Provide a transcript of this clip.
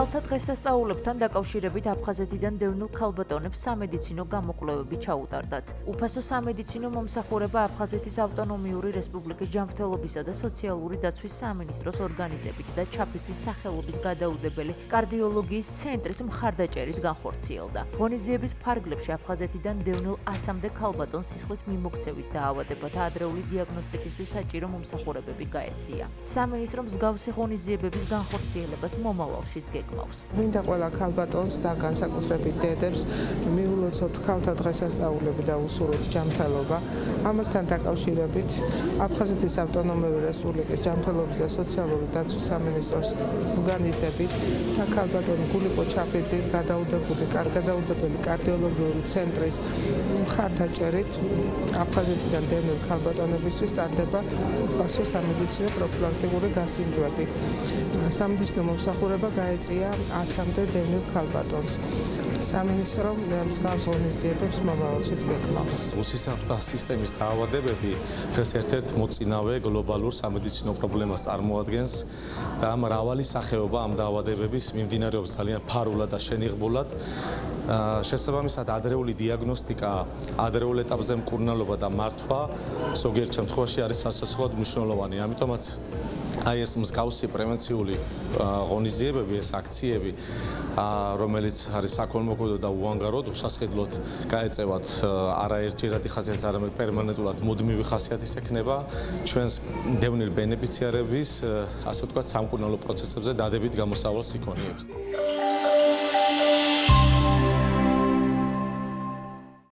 ქალთა დღესასწაულებთან დაკავშირებით აფხაზეთიდან დევნილ ქალბატონებს სამედიცინო გამოკვლევები ჩაუტარდათ. უფასო სამედიცინო მომსახურება აფხაზეთის ავტონომიური რესპუბლიკის ჯანმრთელობისა და სოციალური დაცვის სამინისტროს ორგანიზებით და ჩაფიცის სახელობის გადაუდებელი კარდიოლოგიის ცენტრის მხარდაჭერით განხორციელდა. ღონისძიების ფარგლებში აფხაზეთიდან დევნილ 100-მდე ქალბატონს სისხლის მიმოქცევის დაავადებათა ადრეული დიაგნოსტიკისთვის საჭირო მომსახურებები გაეწია. სამინისტრო მსგავსი ღონისძიებების განხორციელებას მომავალშიც გეგმავს. მინდა ყველა ქალბატონს და განსაკუთრებით დედებს მიულოცოთ ქალთა დღესასწაულები და უსურვოთ ჯანმრთელობა. ამასთან დაკავშირებით აფხაზეთის ავტონომიური რესპუბლიკის ჯანმრთელობის და სოციალური დაცვის სამინისტროს ორგანიზებით და ქალბატონ გულიკო ჩაფეძის გადაუდებელი კარდიოლოგიური ცენტრის მხარდაჭერით აფხაზეთიდან დევნილ ქალბატონებისთვის ტარდება უფასო სამედიცინო პროფილაქტიკური გასინჯვები. სამედიცინო მომსახურება გაეწია 100-მდე დევნილ ქალბატონს. სამინისტრო მსგავს ღონისძიებებს მომავალშიც გეგმავს. უსისხლთა სისტემის დაავადებები დღეს ერთ-ერთ მოწინავე გლობალურ სამედიცინო პრობლემას წარმოადგენს და მრავალი სახეობა ამ დაავადებების მიმდინარეობს ძალიან ფარულად და შენიღბულად. შესაბამისად ადრეული დიაგნოსტიკა, ადრეულ ეტაპზე მკურნალობა და მართვა ზოგიერთ შემთხვევაში არის სასაცილოდ მნიშვნელოვანი. ამიტომაც ეს მსგავსი პრევენციული ღონისძიებები, ეს აქციები, რომელიც არის საქველმოქმედო და უანგაროდ, უსასყიდლოდ გაეწევათ არაერთჯერადი ხასიათის, არამედ პერმანენტულად მუდმივი ხასიათის ექნება ჩვენს დევნილ ბენეფიციარების, ასე ვთქვათ, სამკურნალო პროცესებზე დადებით გამოსავალს იქონიებს.